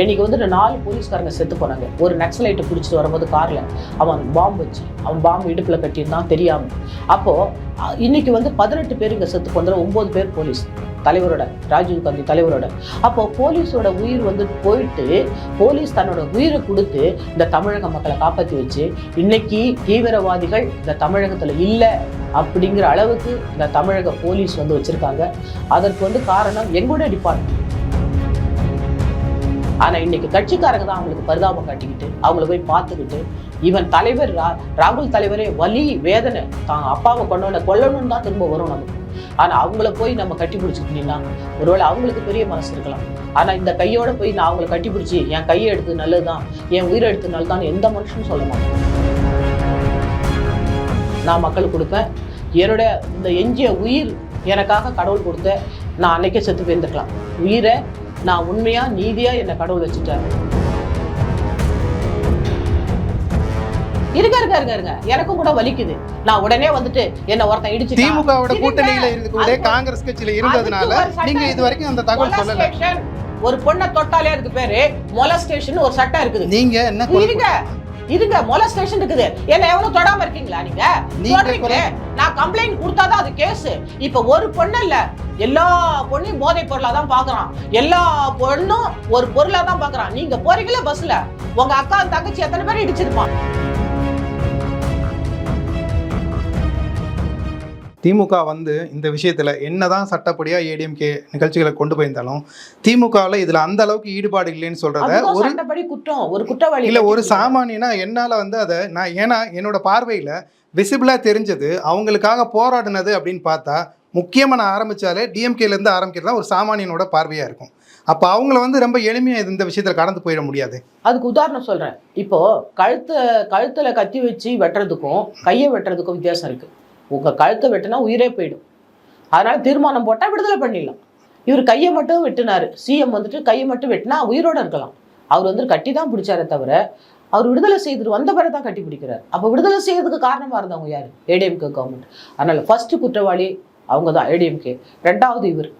இன்னைக்கு வந்துட்டு 4 போலீஸ்காரங்க செத்து போனாங்க. ஒரு நக்சலைட்டை பிடிச்சிட்டு வரும்போது கார்ல அவன் பாம்பு இடுப்புல கட்டியிருந்தான் தெரியாம. அப்போ இன்னைக்கு வந்து 18 பேர் இங்க செத்து போனதுல 9 பேர் போலீஸ் தலைவரோட, ராஜீவ்காந்தி தலைவரோட. அப்போ போலீஸோட உயிர் வந்து போயிட்டு போலீஸ் தன்னோட உயிரை கொடுத்து இந்த தமிழக மக்களை காப்பாற்றி வச்சு இன்னைக்கு தீவிரவாதிகள் இந்த தமிழகத்துல இல்லை அப்படிங்கிற அளவுக்கு இந்த தமிழக போலீஸ் வந்து வச்சிருக்காங்க. அதற்கு வந்து காரணம் எங்களுடைய டிபார்ட்மெண்ட். ஆனா இன்னைக்கு கட்சிக்காரங்க தான் அவங்களுக்கு பரிதாபம் காட்டிக்கிட்டு அவங்கள போய் பார்த்துக்கிட்டு இவன் தலைவர் ராகுல் தலைவரே வலி வேதனை தான் அப்பாவை கொல்லணும்னு தான் திரும்ப வரும் நமக்கு. ஆனா அவங்கள போய் நம்ம கட்டி பிடிச்சிக்கிட்டீங்கன்னா ஒருவேளை அவங்களுக்கு பெரிய மனசு இருக்கலாம். ஆனா இந்த கையோட போய் நான் அவங்களை கட்டி பிடிச்சி என் கையை எடுத்து நல்லதுதான், என் உயிரை எடுத்து நல்லதுதான் எந்த மனுஷனும் சொல்ல மாட்டேன். நான் மக்களுக்கு கொடுப்பேன். என்னுடைய இந்த எஞ்சிய உயிர் எனக்காக கடவுள் கொடுத்த நான் அன்னைக்கே செத்து போயிருந்துக்கலாம். உயிரை நான் உண்மையா நீதியா என்னை கடவுள் வச்சுட்டேன். இருங்க எனக்கும் கூட வலிக்குது. நான் உடனே வந்துட்டு என்ன ஒருத்தன் இடிச்சு திமுகவோட கூட்டணியில இருக்கக்கூடிய காங்கிரஸ் கட்சியில இருந்ததுனால நீங்க இது வரைக்கும் அந்த தகவல் சொல்லல. ஒரு பொண்ணை தொட்டாலே அதுக்கு பேரு மொலஸ்டேஷன் ஒரு சட்டம் இருக்குது. நீங்க என்ன இருங்க மொலஸ்டேஷன் இருக்குது. என்ன எவனும் தொடாம இருக்கீங்களா நீங்க? நான் கம்ப்ளைண்ட் கொடுத்தாதான் அது கேஸ். இப்ப ஒரு பொண்ணு இல்ல, எல்லா பொண்ணையும் போதை பொருளா தான் பாக்குறான். எல்லா பொண்ணும் ஒரு பொருளா தான் பாக்குறான். நீங்க போறீங்களா பஸ்ல, உங்க அக்கா தங்கச்சி எத்தனை பேர் இடிச்சிருப்பான்? திமுக வந்து இந்த விஷயத்துல என்னதான் சட்டப்படியா ஏடிஎம்கே நிகழ்ச்சிகளை கொண்டு போயிருந்தாலும் திமுகவில் இதுல அந்த அளவுக்கு ஈடுபாடு இல்லைன்னு சொல்றத ஒரு குற்றம், ஒரு குற்றவாளி இல்ல ஒரு சாமானியனா என்னால வந்து அதை நான் ஏன்னா என்னோட பார்வையில விசிபிளா தெரிஞ்சது அவங்களுக்காக போராடினது அப்படின்னு பார்த்தா முக்கியமாக நான் ஆரம்பிச்சாலே டிஎம்கேலேருந்து ஆரம்பிக்கிறது தான் ஒரு சாமானியனோட பார்வையாக இருக்கும். அப்போ அவங்கள வந்து ரொம்ப எளிமையாக இந்த விஷயத்தில் கடந்து போயிட முடியாது. அதுக்கு உதாரணம் சொல்கிறேன். இப்போது கழுத்தில் கத்தி வச்சு வெட்டுறதுக்கும் கையை வெட்டுறதுக்கும் வித்தியாசம் இருக்குது. உங்கள் கழுத்தை வெட்டினா உயிரே போயிடும். அதனால் தீர்மானம் போட்டால் விடுதலை பண்ணிடலாம். இவர் கையை மட்டும் வெட்டினார். சிஎம் வந்துட்டு கையை மட்டும் வெட்டினா உயிரோடு இருக்கலாம். அவர் வந்து கட்டி தான் பிடிச்சாரே தவிர அவர் விடுதலை செய்துட்டு வந்த பிறகு தான் கட்டி பிடிக்கிறார். அப்போ விடுதலை செய்யறதுக்கு காரணமாக இருந்தவங்க யார்? ஏடிஎம்கே கவர்மெண்ட். அதனால் ஃபர்ஸ்ட் குற்றவாளி அவங்க தான் ஏடிஎம்கே. ரெண்டாவது இவர்.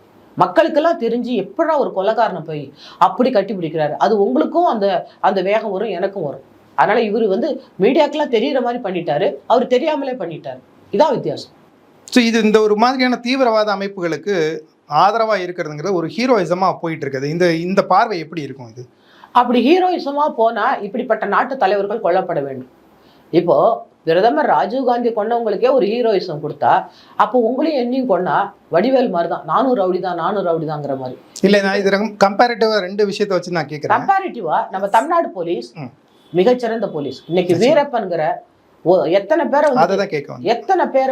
மக்களுக்கெல்லாம் தெரிஞ்சு எப்படா ஒரு கொலைகாரனை போய் அப்படி கட்டி பிடிக்கிறாரு. அது உங்களுக்கும் அந்த வேகம் வரும், எனக்கும் வரும். அதனால இவர் வந்து மீடியாக்கெல்லாம் தெரிகிற மாதிரி பண்ணிட்டாரு, அவர் தெரியாமலே பண்ணிட்டாரு. இதான் வித்தியாசம். ஸோ இது இந்த ஒரு மாதிரியான தீவிரவாத அமைப்புகளுக்கு ஆதரவாக இருக்கிறதுங்கிறது ஒரு ஹீரோயிசமாக போயிட்டு இருக்குது. இந்த பார்வை எப்படி இருக்கும்? இது அப்படி ஹீரோயிசமாக போனால் இப்படிப்பட்ட நாட்டு தலைவர்கள் கொல்லப்பட வேண்டும். இப்போ பிரதமர் ராஜீவ்காந்தி கொண்டவங்களுக்கே ஒரு ஹீரோயிசம் கொடுத்தா அப்போ உங்களையும் என்னையும் கொண்டா வடிவேல் மாதிரி தான், நானும் ரவுடி தாங்கிற மாதிரி. இல்லை, நான் இது கம்பேரிட்டிவா 2 விஷயத்தை வச்சு நான் கேட்குறேன். கம்பேரிட்டிவா நம்ம தமிழ்நாடு போலீஸ் மிகச்சிறந்த போலீஸ். இன்னைக்கு வீரப்பன்கிற எத்தனை பேரை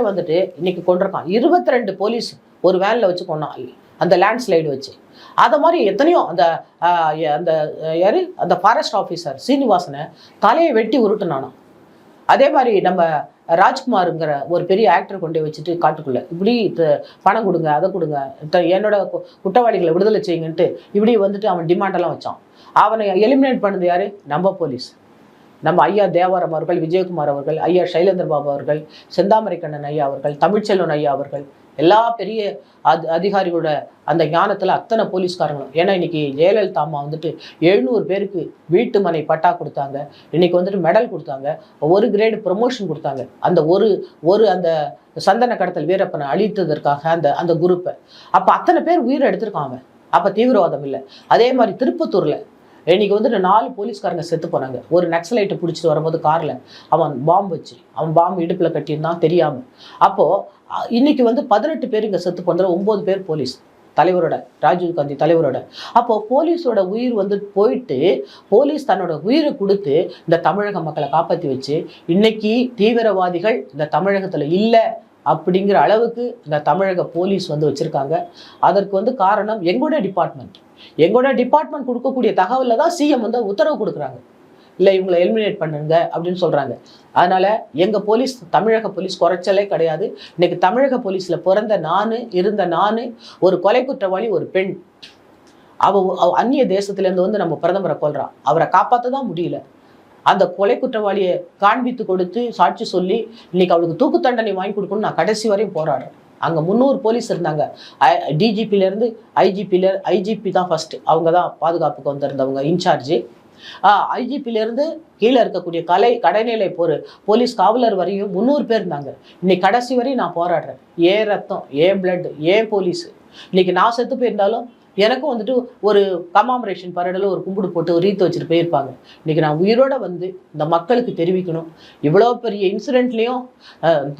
வந்துட்டு இன்னைக்கு கொண்டிருக்கான். 22 போலீஸ் ஒரு வேன்ல வச்சு கொண்டான், அந்த லேண்ட்ஸ்லைடு வச்சு. அதை மாதிரி எத்தனையோ அந்த ஃபாரஸ்ட் ஆஃபீஸர் சீனிவாசனை தலையை வெட்டி உருட்டுனானா. அதே மாதிரி நம்ம ராஜ்குமாருங்கிற ஒரு பெரிய ஆக்டர் கொண்டு வச்சுட்டு காட்டுக்குள்ள இப்படி பணம் கொடுங்க, அதை கொடுங்க, என்னோட குற்றவாளிகளை விடுதலை செய்யுங்கன்ட்டு இப்படி வந்துட்டு அவன் டிமாண்டெல்லாம் வச்சான். அவனை எலிமினேட் பண்ணது யாரு? நம்ம போலீஸ். நம்ம ஐயா தேவாரம் அவர்கள், விஜயகுமார் அவர்கள், ஐயா சைலேந்திர பாபு அவர்கள், செந்தாமரை கண்ணன் ஐயா அவர்கள், தமிழ்ச்செல்வன் ஐயா அவர்கள், எல்லா பெரிய அதிகாரிகளோட அந்த ஞானத்தில் அத்தனை போலீஸ்காரங்களும். ஏன்னா இன்னைக்கு ஜெயலலிதா அம்மா வந்துட்டு 700 பேருக்கு வீட்டு மனை பட்டா கொடுத்தாங்க. இன்னைக்கு வந்துட்டு மெடல் கொடுத்தாங்க, ஒரு கிரேடு ப்ரமோஷன் கொடுத்தாங்க. அந்த அந்த சந்தன கடத்தல் வீரப்பனை அழித்ததற்காக அந்த குரூப்பை. அப்போ அத்தனை பேர் உயிரை எடுத்திருக்காங்க. அப்போ தீவிரவாதம் இல்லை. அதே மாதிரி திருப்பத்தூரில் இன்னைக்கு வந்துட்டு 4 போலீஸ்காரங்க செத்து போனாங்க. ஒரு நக்சலைட்டை பிடிச்சிட்டு வரும்போது காரில் அவன் பாம்பு இடுப்பில் கட்டியிருந்தான் தெரியாமல். அப்போது இன்னைக்கு வந்து 18 பேர் இங்கே செத்து போனதில் 9 பேர் போலீஸ் தலைவரோட, ராஜீவ்காந்தி தலைவரோட. அப்போ போலீஸோட உயிர் வந்து போயிட்டு போலீஸ் தன்னோட உயிரை கொடுத்து இந்த தமிழக மக்களை காப்பாற்றி வச்சு இன்னைக்கு தீவிரவாதிகள் இந்த தமிழகத்தில் இல்லை அப்படிங்கிற அளவுக்கு இந்த தமிழக போலீஸ் வந்து வச்சுருக்காங்க. அதற்கு வந்து காரணம் எங்களோட டிபார்ட்மெண்ட் கொடுக்கக்கூடிய தகவலில் தான் சிஎம் வந்து உத்தரவு கொடுக்குறாங்க. இல்லை இவங்களை எலிமினேட் பண்ணுங்க அப்படின்னு சொல்கிறாங்க. அதனால் எங்கள் போலீஸ், தமிழக போலீஸ் குறைச்சலே கிடையாது. இன்றைக்கி தமிழக போலீஸில் இருந்த நான் ஒரு கொலை குற்றவாளி, ஒரு பெண், அவள் அந்நிய தேசத்துலேருந்து வந்து நம்ம பிரதமரை கொல்றான். அவரை காப்பாற்ற தான் முடியல. அந்த கொலை குற்றவாளியை காண்பித்து கொடுத்து சாட்சி சொல்லி இன்னைக்கு அவளுக்கு தூக்கு தண்டனை வாங்கி கொடுக்கணும்னு நான் கடைசி வரையும் போராடுறேன். அங்கே 300 போலீஸ் இருந்தாங்க. டிஜிபிலேருந்து ஐஜிபி தான் ஃபஸ்ட்டு, அவங்க தான் பாதுகாப்புக்கு வந்திருந்தவங்க இன்சார்ஜு. ஐஜிபிலேருந்து கீழே இருக்கக்கூடிய கடைநிலை போலீஸ் காவலர் வரையும் 300 பேர் இருந்தாங்க. இன்னைக்கு கடைசி வரையும் நான் போராடுறேன். ஏன் ரத்தம், ஏன் பிளட், ஏன் போலீஸு. இன்னைக்கு நான் செத்து போயிருந்தாலும் எனக்கும் வந்துட்டு ஒரு கமாமரேஷன் பரேடில் ஒரு கும்பிடு போட்டு ஒரு ரீத்து வச்சுட்டு போயிருப்பாங்க. இன்றைக்கி நான் உயிரோடு வந்து இந்த மக்களுக்கு தெரிவிக்கணும். இவ்வளோ பெரிய இன்சிடெண்ட்லேயும்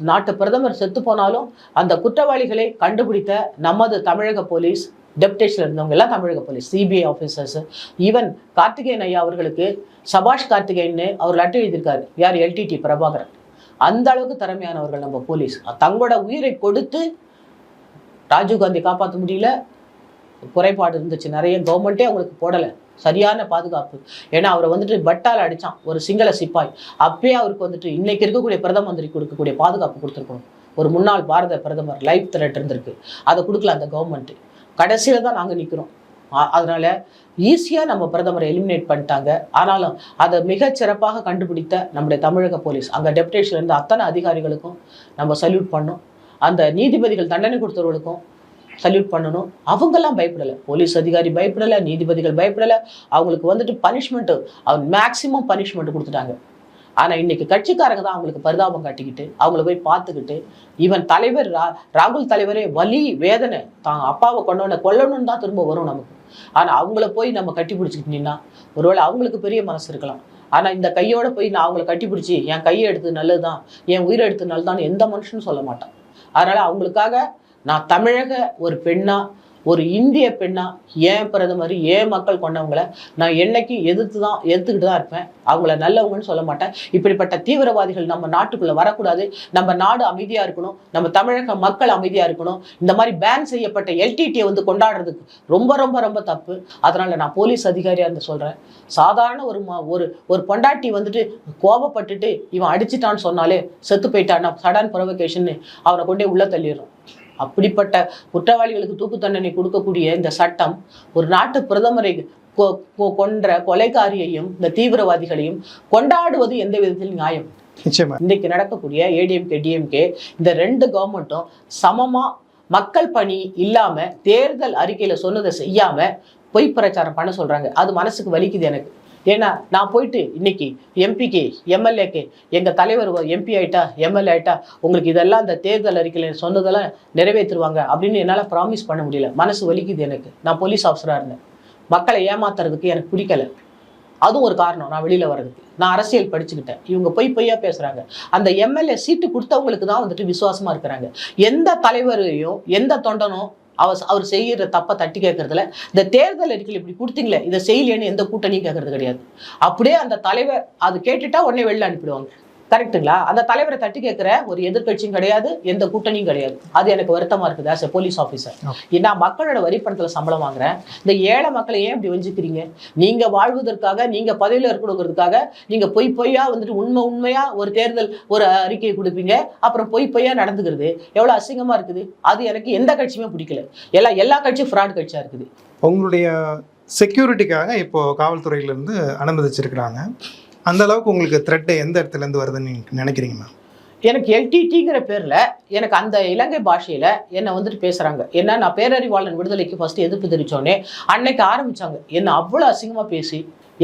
நாட்டு பிரதமர் செத்து போனாலும் அந்த குற்றவாளிகளை கண்டுபிடித்த நமது தமிழக போலீஸ், டெப்டேஷனில் இருந்தவங்க எல்லாம் தமிழக police, CBI officers, even Karthikeyan ஐயா அவர்களுக்கு சபாஷ் கார்த்திகேயன்னு அவர் லெட்டர் எழுதியிருக்காரு. யார்? எல்டிடி பிரபாகரன். அந்த அளவுக்கு திறமையானவர்கள் நம்ம போலீஸ். தங்களோட உயிரை கொடுத்து ராஜீவ்காந்தி காப்பாற்ற முடியல. குறைபாடு இருந்துச்சு நிறைய, கவர்மெண்ட்டே அவங்களுக்கு போடலை சரியான பாதுகாப்பு. ஏன்னா அவரை வந்துட்டு பட்டால் அடித்தான் ஒரு சிங்கள சிப்பாய். அப்பயே அவருக்கு வந்துட்டு இன்னைக்கு இருக்கக்கூடிய பிரதம மந்திரி கொடுக்கக்கூடிய பாதுகாப்பு கொடுத்துருக்கணும். ஒரு முன்னாள் பாரத பிரதமர் லைஃப் த்ரெட் இருந்திருக்கு, அதை கொடுக்கல அந்த கவர்மெண்ட்டு. கடைசியில் தான் நாங்கள் நிற்கிறோம். அதனால ஈஸியாக நம்ம பிரதமரை எலிமினேட் பண்ணிட்டாங்க. ஆனாலும் அதை மிகச்சிறப்பாக கண்டுபிடித்த நம்முடைய தமிழக போலீஸ், அங்கே டெப்டேஷன்ல இருந்த அத்தனை அதிகாரிகளுக்கும் நம்ம சல்யூட் பண்ணோம். அந்த நீதிபதிகள் தண்டனை கொடுத்தவர்களுக்கும் சல்யூட் பண்ணணும். அவங்கெல்லாம் பயப்படலை, போலீஸ் அதிகாரி பயப்படலை, நீதிபதிகள் பயப்படலை. அவங்களுக்கு வந்துட்டு பனிஷ்மெண்ட்டு, அவங்க மேக்சிமம் பனிஷ்மெண்ட் கொடுத்துட்டாங்க. ஆனால் இன்னைக்கு கட்சிக்காரங்க தான் அவங்களுக்கு பரிதாபம் காட்டிக்கிட்டு அவங்கள போய் பார்த்துக்கிட்டு, ஈவன் தலைவர் ராகுல் தலைவரே வலி வேதனை, தான் அப்பாவை கொல்லணும்னு தான் திரும்ப வரும் நமக்கு. ஆனால் அவங்கள போய் நம்ம கட்டி பிடிச்சிக்கிட்டீங்கன்னா ஒருவேளை அவங்களுக்கு பெரிய மனசு இருக்கலாம். ஆனால் இந்த கையோட போய் நான் அவங்கள கட்டி பிடிச்சி என் கையை எடுத்து நல்லதுதான், என் உயிரை எடுத்து நல்லதான்னு எந்த மனுஷனும் சொல்ல மாட்டான். அதனால அவங்களுக்காக நான் தமிழக ஒரு பெண்ணா, ஒரு இந்திய பெண்ணா, ஏன் பிரதமர் ஏன் மக்கள் கொண்டவங்களை நான் என்னைக்கு எதிர்த்துக்கிட்டு தான் இருப்பேன். அவங்கள நல்லவங்கன்னு சொல்ல மாட்டேன். இப்படிப்பட்ட தீவிரவாதிகள் நம்ம நாட்டுக்குள்ளே வரக்கூடாது. நம்ம நாடு அமைதியாக இருக்கணும், நம்ம தமிழக மக்கள் அமைதியாக இருக்கணும். இந்த மாதிரி பேன் செய்யப்பட்ட எல்டிடியை வந்து கொண்டாடுறதுக்கு ரொம்ப ரொம்ப ரொம்ப தப்பு. அதனால் நான் போலீஸ் அதிகாரியாக இருந்து சொல்கிறேன், சாதாரண ஒரு பொண்டாட்டி வந்துட்டு கோபப்பட்டுட்டு இவன் அடிச்சிட்டான்னு சொன்னாலே செத்து போயிட்டான்னா சடன் ப்ரொவகேஷன்னு அவனை கொண்டே உள்ளே தள்ளிடுறோம். அப்படிப்பட்ட குற்றவாளிகளுக்கு தூக்கு தண்டனை கொடுக்கக்கூடிய இந்த சட்டம் ஒரு நாட்டு பிரதமரை கொன்ற கொலைகாரியையும் இந்த தீவிரவாதிகளையும் கொண்டாடுவது எந்த விதத்தில் நியாயம்? நிச்சயமா இன்னைக்கு நடக்கக்கூடிய ஏடிஎம்கே டிஎம்கே இந்த ரெண்டு கவர்மெண்ட்டும் சமமா மக்கள் பணி இல்லாம தேர்தல் அறிக்கையில சொன்னதை செய்யாம பொய் பிரச்சாரம் பண்ண சொல்றாங்க. அது மனசுக்கு வலிக்குது எனக்கு. ஏன்னா நான் போயிட்டு இன்னைக்கு எம்பிக்கு எம்எல்ஏக்கு எங்கள் தலைவர் எம்பி ஆயிட்டா எம்எல்ஏ ஆயிட்டா உங்களுக்கு இதெல்லாம் இந்த தேர்தல் அறிக்கையில் சொன்னதெல்லாம் நிறைவேற்றுருவாங்க அப்படின்னு என்னால் ப்ராமிஸ் பண்ண முடியல. மனசு வலிக்குது எனக்கு. நான் போலீஸ் ஆஃபீஸராக இருந்தேன். மக்களை ஏமாத்துறதுக்கு எனக்கு பிடிக்கல. அதுவும் ஒரு காரணம் நான் வெளியில் வர்றதுக்கு. நான் அரசியல் படிச்சுக்கிட்டேன். இவங்க பொய்யா பேசுகிறாங்க. அந்த எம்எல்ஏ சீட்டு கொடுத்தவங்களுக்கு தான் வந்துட்டு விசுவாசமாக இருக்கிறாங்க. எந்த தலைவரையும் எந்த தொண்டனும் அவர் செய்கிற தப்பை தட்டி கேட்கறதுல, இந்த தேர்தல் அறிக்கையில் இப்படி கொடுத்தீங்களே இதை செய்யலேன்னு எந்த கூட்டணியும் கேட்கறது கிடையாது. அப்படியே அந்த தலைவர் அது கேட்டுட்டா உடனே வெளில அனுப்பிடுவாங்க. கரெக்டுங்களா? அந்த தலைவரை தட்டி கேட்குற ஒரு எதிர்கட்சியும் கிடையாது, எந்த கூட்டணியும் கிடையாது. அது எனக்கு வருத்தமாக இருக்குது ஆஸ் எ போலீஸ் ஆஃபீஸர். நான் மக்களோட வரிப்பணத்தில் சம்பளம் வாங்குறேன். இந்த ஏழை மக்களை ஏன் இப்படி வஞ்சிக்கிறீங்க? நீங்கள் வாழ்வதற்காக, நீங்கள் பதவியில் இருக்கணுங்கிறதுக்காக நீங்கள் பொய்யா வந்துட்டு உண்மையாக ஒரு தேர்தல் ஒரு அறிக்கையை கொடுப்பீங்க, அப்புறம் பொய்யா நடந்துக்கிறது எவ்வளோ அசிங்கமாக இருக்குது. அது எனக்கு எந்த கட்சியுமே பிடிக்கல. எல்லா கட்சியும் ஃப்ராட் கட்சியாக இருக்குது. உங்களுடைய செக்யூரிட்டிக்காக இப்போ காவல்துறையிலேருந்து அனுமதிச்சிருக்கிறாங்க. அந்த அளவுக்கு உங்களுக்கு த்ரெட் எந்த இடத்துலேருந்து வருதுன்னு நீங்கள் நினைக்கிறீங்க மேம்? எனக்கு எல்டிடிங்கிற பேரில் எனக்கு அந்த இலங்கை பாஷையில் என்னை வந்துட்டு பேசுகிறாங்க. ஏன்னா நான் பேரறிவாளன் விடுதலைக்கு ஃபஸ்ட்டு எதிர்ப்பு தெரிவித்தோடனே அன்னைக்கு ஆரம்பித்தாங்க. என்னை அவ்வளோ அசிங்கமாக பேசி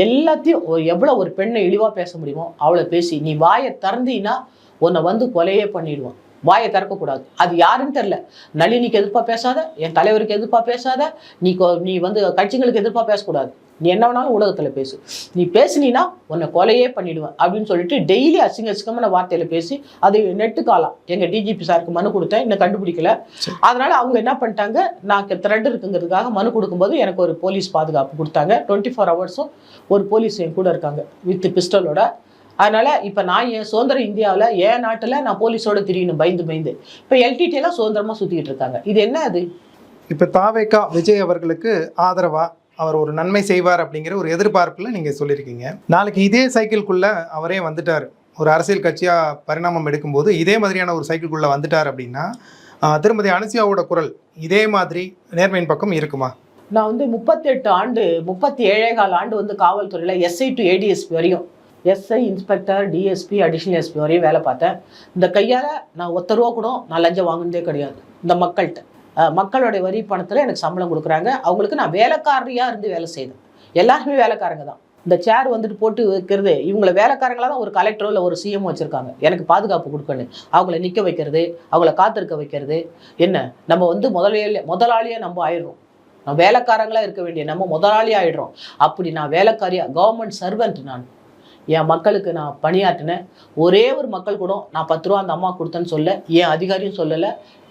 எல்லாத்தையும் எவ்வளோ ஒரு பெண்ணை இழிவாக பேச முடியுமோ அவ்வளோ பேசி, நீ வாயை திறந்தீன்னா உன்னை வந்து கொலையே பண்ணிடுவான். வாயை திறக்கக்கூடாது. அது யாருன்னு தெரில. நளினிக்கு எதிர்ப்பாக பேசாத, என் தலைவருக்கு எதிர்ப்பாக பேசாத, நீ வந்து கட்சிகளுக்கு எதிர்ப்பாக பேசக்கூடாது. நீ என்ன வேணாலும் ஊடகத்தில் பேசு, நீ பேசுனீன்னா உன்னை கொலையே பண்ணிடுவேன் அப்படின்னு சொல்லிட்டு டெய்லி அசிங்கமான வார்த்தையில் பேசி அது நெட்டு காலம். எங்கள் டிஜிபி சாருக்கு மனு கொடுத்தேன், இன்னும் கண்டுபிடிக்கல. அதனால அவங்க என்ன பண்ணிட்டாங்க, நான் த்ரெட் இருக்குங்கிறதுக்காக மனு கொடுக்கும்போது எனக்கு ஒரு போலீஸ் பாதுகாப்பு கொடுத்தாங்க. 24 ஹவர்ஸும் ஒரு போலீஸ் என் கூட இருக்காங்க வித் பிஸ்டலோட. அதனால இப்போ நான் என் சுதந்திர இந்தியாவில் என் நாட்டில் நான் போலீஸோட திரியணும் பயந்து. இப்போ எல்டிடியெல்லாம் சுதந்திரமாக சுற்றிக்கிட்டு இருக்காங்க. இது என்ன? அது இப்போ தாவேகா விஜய் அவர்களுக்கு ஆதரவா அவர் ஒரு நன்மை செய்வார் அப்படிங்கிற ஒரு எதிர்பார்ப்பில் நீங்கள் சொல்லியிருக்கீங்க. நாளைக்கு இதே சைக்கிள்குள்ளே அவரே வந்துட்டார், ஒரு அரசியல் கட்சியாக பரிணாமம் எடுக்கும்போது இதே மாதிரியான ஒரு சைக்கிள்குள்ளே வந்துட்டார் அப்படின்னா திருமதி அனுசியாவோட குரல் இதே மாதிரி நேர்மையின் பக்கம் இருக்குமா? நான் வந்து 37 ஆண்டு 37 ஆண்டு வந்து காவல்துறையில் எஸ்ஐ டு ஏடிஎஸ்பி வரையும் SI, inspector, DSP, additional SP வரையும் வேலை பார்த்தேன். இந்த கையால் நான் ஒத்த ரூபா கூட நான் லஞ்சம் வாங்கினதே கிடையாது. இந்த மக்கள்கிட்ட மக்களுடைய வரி பணத்தில் எனக்கு சம்பளம் கொடுக்குறாங்க. அவங்களுக்கு நான் வேலைக்காரியாக இருந்து வேலை செய்தேன். எல்லாருமே வேலைக்காரங்க தான். இந்த சேர் வந்துட்டு போட்டு வைக்கிறது, இவங்களை வேலைக்காரங்களாக தான் ஒரு கலெக்டரோ இல்லை ஒரு சிஎம் வச்சுருக்காங்க. எனக்கு பாதுகாப்பு கொடுக்கணும், அவங்கள நிற்க வைக்கிறது, அவங்கள காத்திருக்க வைக்கிறது. என்ன நம்ம வந்து முதலாளியாக நம்ம ஆயிடுறோம். நம்ம வேலைக்காரங்களாக இருக்க வேண்டிய நம்ம முதலாளி ஆகிடுறோம். அப்படி நான் வேலைக்காரியாக கவர்மெண்ட் சர்வெண்ட் நான் என் மக்களுக்கு நான் பணியாற்றினேன். ஒரே ஒரு மக்கள் கூட நான் 10 ரூபா அந்த அம்மா கொடுத்தேன்னு சொல்ல, என் அதிகாரியும் சொல்லலை,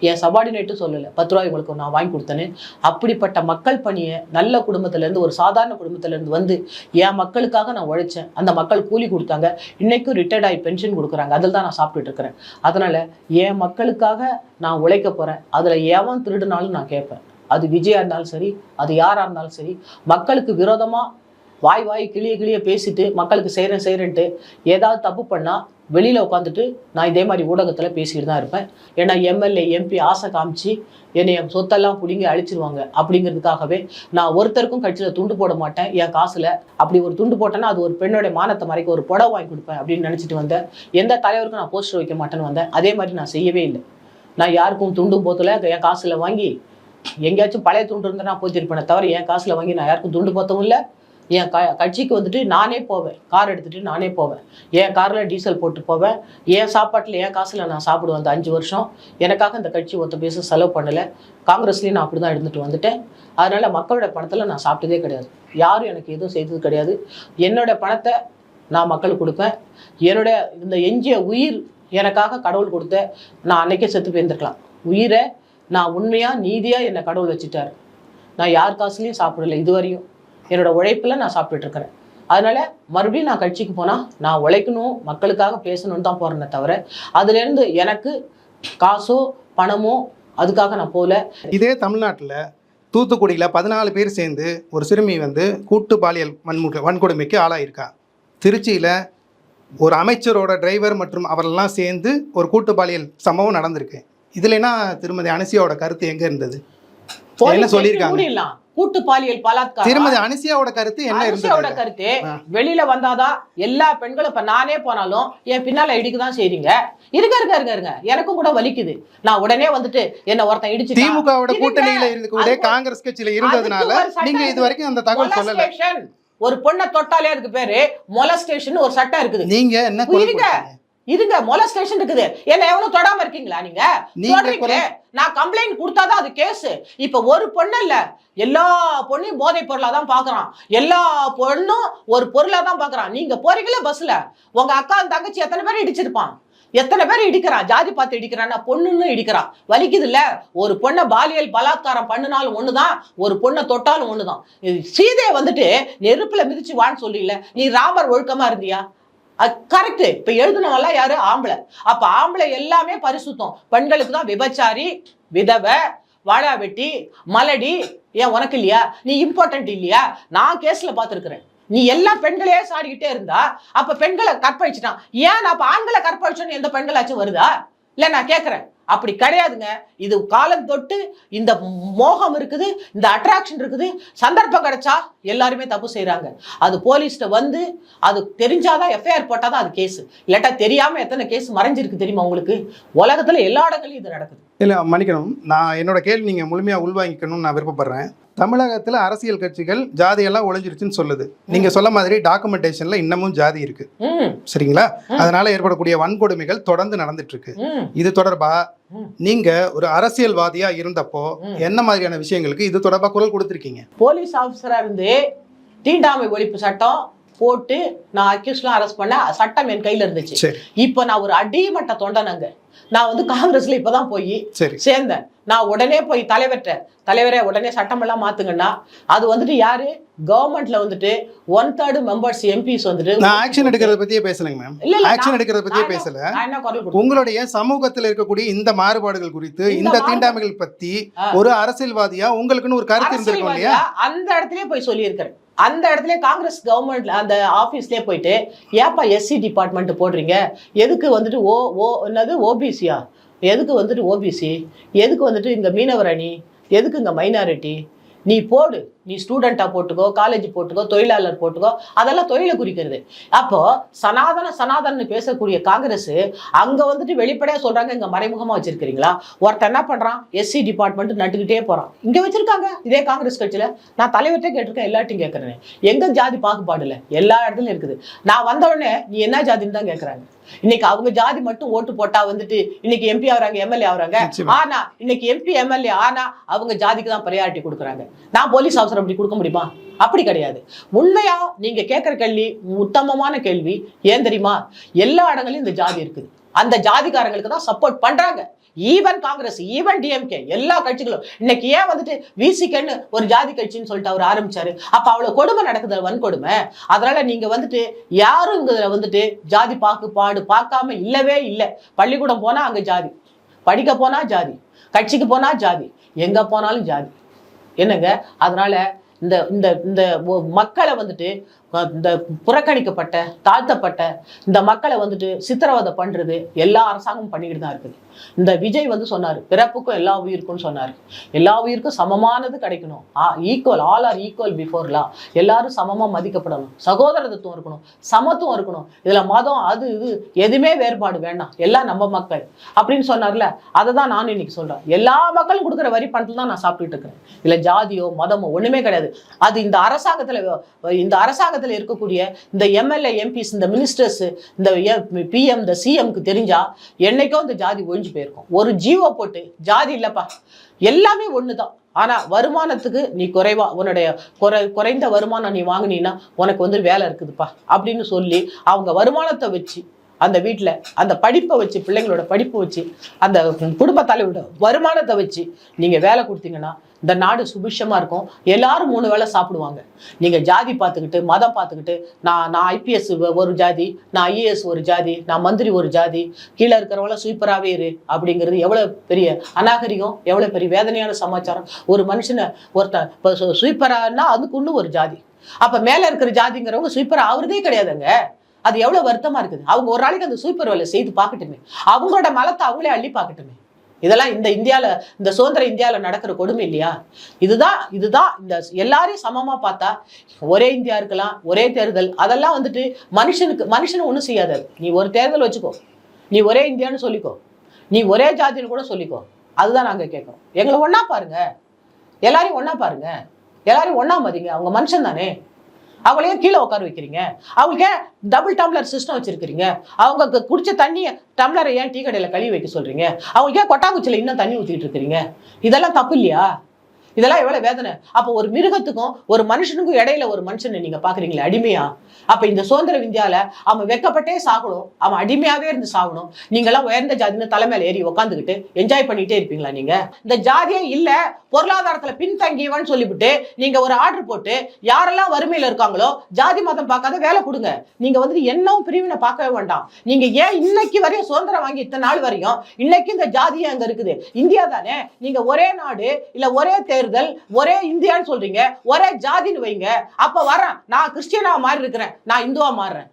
என் சபார்டினேட்டும் சொல்லலை. 10 ரூபா இவங்களுக்கு நான் வாங்கி கொடுத்தேன்னு. அப்படிப்பட்ட மக்கள் பணியை நல்ல குடும்பத்திலேருந்து, ஒரு சாதாரண குடும்பத்திலேருந்து வந்து என் மக்களுக்காக நான் உழைச்சேன். அந்த மக்கள் கூலி கொடுத்தாங்க. இன்றைக்கும் ரிட்டையர்ட் ஆகி பென்ஷன் கொடுக்குறாங்க. அதில் தான் நான் சாப்பிட்டுட்டு இருக்கிறேன். அதனால் என் மக்களுக்காக நான் உழைக்க போகிறேன். அதில் எவன் திருடுனாலும் நான் கேட்பேன். அது விஜயா இருந்தாலும் சரி, அது யாராக இருந்தாலும் சரி. மக்களுக்கு விரோதமாக வாய் கிளிய பேசிட்டு மக்களுக்கு செய்கிறேன்ட்டு ஏதாவது தப்பு பண்ணால் வெளியில் உட்காந்துட்டு நான் இதே மாதிரி ஊடகத்தில் பேசிக்கிட்டு தான் இருப்பேன். ஏன்னா எம்எல்ஏ எம்பி ஆசை காமிச்சு என்னை என் சொத்தெல்லாம் பிடிங்கி அழிச்சிருவாங்க அப்படிங்கிறதுக்காகவே நான் ஒருத்தருக்கும் கட்சியில் துண்டு போட மாட்டேன். என் காசில் அப்படி ஒரு துண்டு போட்டேன்னா அது ஒரு பெண்ணோடைய மானத்தை மறைக்க ஒரு புடவை வாங்கி கொடுப்பேன் அப்படின்னு நினச்சிட்டு வந்தேன். எந்த தலைவருக்கும் நான் போஸ்டர் வைக்க மாட்டேன்னு வந்தேன். அதே மாதிரி நான் செய்யவே இல்லை. நான் யாருக்கும் துண்டும் போத்தில் என் காசில் வாங்கி எங்கேயாச்சும் பழைய துண்டு இருந்தால் நான் போத்திருப்பேனே தவிர என் காசில் வாங்கி நான் யாருக்கும் துண்டு போத்தவும் இல்லை. என் கட்சிக்கு வந்துட்டு நானே போவேன். கார் எடுத்துகிட்டு நானே போவேன். என் காரில் டீசல் போட்டு போவேன். என் சாப்பாட்டில் என் காசில் நான் சாப்பிடுவேன். அந்த 5 வருஷம் எனக்காக இந்த கட்சி ஒத்த பேச செலவு பண்ணலை. காங்கிரஸ்லேயும் நான் அப்படி தான் எடுத்துகிட்டு வந்துட்டேன். அதனால் மக்களோட பணத்தில் நான் சாப்பிட்டதே கிடையாது. யாரும் எனக்கு எதுவும் செய்தது கிடையாது. என்னோட பணத்தை நான் மக்களுக்கு கொடுப்பேன். என்னுடைய இந்த எஞ்சிய உயிர் எனக்காக கடவுள் கொடுத்த, நான் அன்னைக்கே செத்து போயிருந்துருக்கலாம். உயிரை நான் உண்மையாக நீதியாக என்னை கடவுள் வச்சுட்டார். நான் யார் காசுலையும் சாப்பிடலை. இதுவரையும் என்னோட உழைப்பில் நான் சாப்பிட்டுட்டு இருக்கிறேன். அதனால மறுபடியும் நான் கட்சிக்கு போனால் நான் உழைக்கணும், மக்களுக்காக பேசணும்னு தான் போகிறேனே தவிர அதுலேருந்து எனக்கு காசோ பணமோ அதுக்காக நான் போகல. இதே தமிழ்நாட்டில் தூத்துக்குடியில் 14 பேர் சேர்ந்து ஒரு சிறுமி வந்து கூட்டு பாலியல் வன்கொடுமைக்கு ஆளாயிருக்கா. திருச்சியில் ஒரு அமைச்சரோட டிரைவர் மற்றும் அவரெல்லாம் சேர்ந்து ஒரு கூட்டு பாலியல் சம்பவம் நடந்திருக்கு. இதுலனா திருமதி அனுசியாவோட கருத்து எங்க இருந்தது? என்ன சொல்லியிருக்காங்க? கூட்டு பாலியல் பலாத்காரம். திருமதி அனுசியாவோட கருத்து என்ன இருந்தது? கருத்து வெளியில வந்தாதான் எல்லா பெண்களும் இப்ப நானே போனாலும் என் பின்னால இடிக்குதான் செய்றீங்க. இருங்க எனக்கும் கூட வலிக்குது. நான் உடனே வந்துட்டு என்ன ஒருத்தன் இடிச்சு திமுகவோட கூட்டணியில இருந்து காங்கிரஸ் கட்சியில இருந்ததுனால நீங்க இது வரைக்கும் அந்த தகவல் சொல்லல. ஒரு பொண்ணை தொட்டாலே அதுக்கு பேரு மொலஸ்டேஷன் ஒரு சட்டம் இருக்குது. நீங்க என்ன இருங்க மொலஸ்டேஷன் இருக்குது. என்ன எவ்வளவு தொடாம இருக்கீங்களா? நீங்க நான் கம்ப்ளைண்ட் கொடுத்தாதான் அது கேஸ். இப்ப ஒரு பொண்ணு இல்ல, எல்லா பொண்ணையும் போதை பொருளா தான் பாக்குறான். எல்லா பொண்ணும் ஒரு பொருளா தான் பாக்குறான். நீங்க போறீங்களா பஸ்ல, உங்க அக்கா தங்கச்சி எத்தனை பேர் இடிச்சிருப்பான், எத்தனை பேர் இடிக்கிறான், ஜாதி பார்த்து இடிக்கிறான்னா பொண்ணுன்னு இடிக்கிறான். வலிக்குது இல்ல? ஒரு பொண்ணை பாலியல் பலாத்காரம் பண்ணினாலும் ஒண்ணுதான், ஒரு பொண்ணை தொட்டாலும் ஒண்ணுதான். சீதையை வந்துட்டு நெருப்புல மிதிச்சு வான்னு சொல்லல. நீ ராமர் ஒழுக்கமா இருந்தியா? கரெக்ட். இப்ப எழுதுனவெல்லாம் யாரு? ஆம்பளை. அப்ப ஆம்பளை எல்லாமே பரிசுத்தம். பெண்களுக்கு தான் விபச்சாரி, விதவை, வாழா வெட்டி, மலடி. ஏன் உனக்கு இல்லையா? நீ இம்பார்ட்டன்ட் இல்லையா? நான் கேஸ்ல பாத்துருக்கிறேன். நீ எல்லா பெண்களையே சாடிக்கிட்டே இருந்தா அப்ப பெண்களை கற்பழிச்சுட்டான். ஏன் அப்ப ஆண்களை கற்பழிச்சோன்னு எந்த பெண்களாச்சும் வருதா? இல்ல நான் கேட்கிறேன். அப்படி கிடையாதுங்க. இது காலம் தொட்டு இந்த மோகம் இருக்குது, இந்த அட்ராக்ஷன் இருக்குது. சந்தர்ப்பம் கிடைச்சா எல்லாருமே தப்பு செய்யறாங்க. அது போலீஸ்ட வந்து அது தெரிஞ்சாதான் எஃப்ஐஆர் போட்டாதான் அது கேஸ். இல்லாட்டா தெரியாம எத்தனை கேஸ் மறைஞ்சிருக்கு தெரியுமா உங்களுக்கு? உலகத்துல எல்லா இடங்களையும் இது நடக்குது. இல்லை மன்னிக்கணும், நான் என்னோட கேள்வி நீங்கள் முழுமையாக உள்வாங்கிக்கணும்னு நான் விருப்பப்படுறேன். தமிழகத்தில் அரசியல் கட்சிகள் ஜாதியெல்லாம் ஒழிஞ்சிருச்சுன்னு சொல்லுது. நீங்கள் சொல்ல மாதிரி டாக்குமெண்டேஷனில் இன்னமும் ஜாதி இருக்கு, சரிங்களா? அதனால ஏற்படக்கூடிய வன்கொடுமைகள் தொடர்ந்து நடந்துட்டு இருக்கு. இது தொடர்பா நீங்க ஒரு அரசியல்வாதியா இருந்தப்போ என்ன மாதிரியான விஷயங்களுக்கு இது தொடர்பா குரல் கொடுத்திருக்கீங்க? போலீஸ் ஆஃபீஸரா இருந்து தீண்டாமை ஒழிப்பு சட்டம் போட்டு நான் அக்யூஸ்லாம் அரெஸ்ட் பண்ண சட்டம் என் கையில இருந்துச்சு. இப்ப நான் ஒரு அடிமட்ட தொண்டனங்க. நான் வந்து காங்கிரஸ்ல இப்பதான் போய் சேர்ந்தேன். நான் உடனே போய் தலைவரே உடனே சட்டம் எல்லாம் மாத்துங்கன்னா அது வந்துட்டு யாரு? கவர்மெண்ட்ல வந்துட்டு 1/3 மெம்பர்ஸ் எம்பிஸ் வந்துட்டு நான் ஆக்ஷன் எடுக்கிறத பத்தியே பேசலங்க மேம். ஆக்ஷன் எடுக்கிறத பத்தியே பேசல. உங்களுடைய சமூகத்தில் இருக்கக்கூடிய இந்த மாறுபாடுகள் குறித்து, இந்த தீண்டாமைகள் பத்தி ஒரு அரசியல்வாதியா உங்களுக்குன்னு ஒரு கருத்து இருந்திருக்கும் இல்லையா? அந்த இடத்துலயே போய் சொல்லி இருக்கிறேன். அந்த இடத்துல காங்கிரஸ் கவர்மெண்ட்ல அந்த ஆபீஸ்லயே போயிட்டு ஏப்பா எஸ்சி டிபார்ட்மெண்ட் போடுறீங்க, எதுக்கு வந்துட்டு என்னது ஓபிசியா, எதுக்கு வந்துட்டு ஓபிசி, எதுக்கு வந்துட்டு இங்க மீனவர் அணி, எதுக்கு இங்க மைனாரிட்டி, நீ போடு நீ ஸ்டூடெண்டா போட்டுக்கோ, காலேஜ் போட்டுக்கோ, தொழிலாளர் போட்டுக்கோ, அதெல்லாம் தொழிலை குறிக்கிறது. அப்போ சனாதனன்னு பேசக்கூடிய காங்கிரஸ் அங்க வந்துட்டு வெளிப்படையா சொல்றாங்க, இங்க மறைமுகமா வச்சிருக்கீங்களா? ஒருத்தன் என்ன பண்றான், எஸ்சி டிபார்ட்மெண்ட் நட்டுக்கிட்டே போறான். இங்க வச்சிருக்காங்க இதே காங்கிரஸ் கட்சியில. நான் தலைவர்கிட்ட கேட்டிருக்கேன், எல்லாத்தையும் கேட்கறேன். எங்க ஜாதி பாகுபாடு இல்ல, எல்லா இடத்துலயும் இருக்குது. நான் வந்த உடனே நீ என்ன ஜாதின்னு தான் கேட்கறாங்க. இன்னைக்கு அவங்க ஜாதி மட்டும் ஓட்டு போட்டா வந்துட்டு இன்னைக்கு எம்பி ஆகுறாங்க, எம்எல்ஏ ஆகுறாங்க. ஆனா இன்னைக்கு எம்பி எம்எல்ஏ ஆனா அவங்க ஜாதிக்கு தான் பிரையாரிட்டி கொடுக்குறாங்க. நான் போலீஸ் ஆஃபீஸர் அப்படி கொடுக்க முடியுமா? அப்படி கிடையாது. உண்மையா நீங்க கேட்கிற கேள்வி உத்தமமான கேள்வி. ஏன் தெரியுமா? எல்லா இடங்களையும் இந்த ஜாதி இருக்குது. அந்த ஜாதிக்காரங்களுக்கு தான் சப்போர்ட் பண்றாங்க. ஈவன் காங்கிரஸ், ஈவன் டிஎம்கே, எல்லா கட்சிகளும். இன்னைக்கு ஏன் வந்துட்டு விசிகேன்னு ஒரு ஜாதி கட்சின்னு சொல்லிட்டு அவர் ஆரம்பிச்சாரு? அப்ப அவ்வளவு கொடுமை நடக்குது, வன்கொடுமை. அதனால நீங்க வந்துட்டு யாரும் இங்க வந்துட்டு ஜாதி பாகுபாடு பார்க்காம இல்லவே இல்லை. பள்ளிக்கூடம் போனா அங்க ஜாதி, படிக்க போனா ஜாதி, கட்சிக்கு போனா ஜாதி, எங்க போனாலும் ஜாதி. என்னங்க? அதனால இந்த இந்த இந்த மக்களை வந்துட்டு இந்த புறக்கணிக்கப்பட்ட தாழ்த்தப்பட்ட இந்த மக்களை வந்துட்டு சித்திரவதை பண்றது எல்லா அரசாங்கமும் பண்ணிக்கிட்டு தான் இருக்குது. இந்த விஜய் வந்து சொன்னாரு, பிறப்புக்கும் எல்லா உயிருக்கும் சொன்னாரு. எல்லா உயிருக்கும் சமமானது கிடைக்கணும், equal, all are equal before law. எல்லாரும் சமமா மதிக்கப்படணும், சகோதரத்துவம் இருக்கணும், சமத்துவம் இருக்கணும். இதுல மதம் அது இது எதுவுமே வேறுபாடு வேண்டாம், எல்லாம் நம்ம மக்கள் அப்படின்னு சொன்னார்ல. அதை தான் நானும் இன்னைக்கு சொல்றேன். எல்லா மக்களும் கொடுக்குற வரி பணத்தில் தான் நான் சாப்பிட்டுட்டு இருக்கிறேன். இல்ல ஜாதியோ மதமோ ஒண்ணுமே கிடையாது. அது இந்த அரசாங்கத்துல இருக்கக்கூடிய இந்த எம்எல்ஏ எம்பிஸ், இந்த மினிஸ்டர்ஸ், இந்த பிஎம், இந்த சிஎம்க்கு தெரிஞ்சா என்னைக்கோ இந்த ஜாதி ஒழிஞ்சு போயிருக்கும். ஒரு ஜீவோ போட்டு ஜாதி இல்லப்பா, எல்லாமே ஒண்ணுதான். ஆனா வருமானத்துக்கு நீ குறைவா, உன்னுடைய குறைந்த வருமானம் நீ வாங்கினீன்னா உனக்கு வந்து வேலை இருக்குதுப்பா அப்படின்னு சொல்லி அவங்க வருமானத்தை வச்சு அந்த வீட்டில் அந்த படிப்பை வச்சு, பிள்ளைங்களோட படிப்பை வச்சு, அந்த குடும்ப தலைவரோட வருமானத்தை வச்சு நீங்கள் வேலை கொடுத்தீங்கன்னா இந்த நாடு சுபிஷமாக இருக்கும். எல்லாரும் 3 வேளை சாப்பிடுவாங்க. நீங்கள் ஜாதி பார்த்துக்கிட்டு, மதம் பார்த்துக்கிட்டு, நான் ஐபிஎஸ் ஒரு ஜாதி, நான் ஐஏஎஸ் ஒரு ஜாதி, நான் மந்திரி ஒரு ஜாதி, கீழே இருக்கிறவங்கள சூப்பராகவே இரு அப்படிங்கிறது எவ்வளோ பெரிய அநாகரிகம், எவ்வளோ பெரிய வேதனையான சமாச்சாரம். ஒரு மனுஷனை ஒருத்தன் இப்போ சூப்பரானா அதுக்கு இன்னும் ஒரு ஜாதி, அப்போ மேலே இருக்கிற ஜாதிங்கிறவங்க சூப்பர் ஆகுறதே கிடையாதுங்க. அது எவ்வளவு வருத்தமா இருக்குது. அவங்க ஒரு நாளைக்கு அந்த சூப்பர் வேலை செய்து பார்க்கட்டுமே, அவங்களோட மலத்தை அவங்களே அள்ளி பார்க்கட்டுமே. இதெல்லாம் இந்த இந்தியால, இந்த சுதந்திர இந்தியால நடக்கிற கொடுமை இல்லையா? இதுதான் இந்த எல்லாரையும் சமமா பார்த்தா ஒரே இந்தியா இருக்கலாம், ஒரே தேர்தல், அதெல்லாம் வந்துட்டு மனுஷனை ஒன்றும் செய்யாது. நீ ஒரு தேர்தல் வச்சுக்கோ, நீ ஒரே இந்தியான்னு சொல்லிக்கோ, நீ ஒரே ஜாதின்னு கூட சொல்லிக்கோ. அதுதான் நாங்க கேட்கறோம். எங்களை ஒன்னா பாருங்க, எல்லாரையும் ஒன்னா பாருங்க, எல்லாரையும் ஒன்னா மதிங்க. அவங்க மனுஷன் தானே. அவங்களையும் கீழே உட்கார வைக்கிறீங்க? அவங்களுக்கு ஏன் டபுள் டம்ளர் சிஸ்டம் வச்சிருக்கிறீங்க? அவங்க குடிச்ச தண்ணியை டம்ளரை ஏன் டீ கடையில் கழுவி வைக்க சொல்றீங்க? அவங்களுக்கு ஏன் கொட்டாங்குச்சியில் இன்னும் தண்ணி ஊற்றிட்டு இருக்கிறீங்க? இதெல்லாம் தப்பு இல்லையா? இதெல்லாம் எவ்வளவு வேதனை. அப்போ ஒரு மிருகத்துக்கும் ஒரு மனுஷனுக்கும் இடையில ஒரு மனுஷனை நீங்க பாக்குறீங்களே அடிமையா? அப்ப இந்த சுதந்திர இந்தியால அவன் வெக்கப்பட்டே சாகணும், அவன் அடிமையாவே இருந்து சாகணும். நீங்க எல்லாம் உயர்ந்த ஜாதின்னு தலைமையில ஏறி உட்காந்துக்கிட்டு என்ஜாய் பண்ணிட்டே இருப்பீங்களா? நீங்க இந்த ஜாதியே இல்ல, பொருளாதாரத்துல பின்தங்கியவன் சொல்லிவிட்டு நீங்க ஒரு ஆர்டர் போட்டு யாரெல்லாம் வறுமையில இருக்காங்களோ ஜாதி மதம் பார்க்காத வேலை கொடுங்க. நீங்க வந்துட்டு என்னவும் பிரிவினை பார்க்கவே வேண்டாம். நீங்க ஏன் இன்னைக்கு வரையும் சுதந்திரம் வாங்கி இத்தனை நாள் வரையும் இன்னைக்கு இந்த ஜாதியே அங்க இருக்குது? இந்தியா தானே. நீங்க ஒரே நாடு இல்ல ஒரே தேர்தல், ஒரே இந்தியான்னு சொல்றீங்க, ஒரே ஜாதின்னு வைங்க. அப்ப வரேன், நான் கிறிஸ்டியனா மாறி இருக்கிறேன், நான் இந்துவா மாறுறேன்.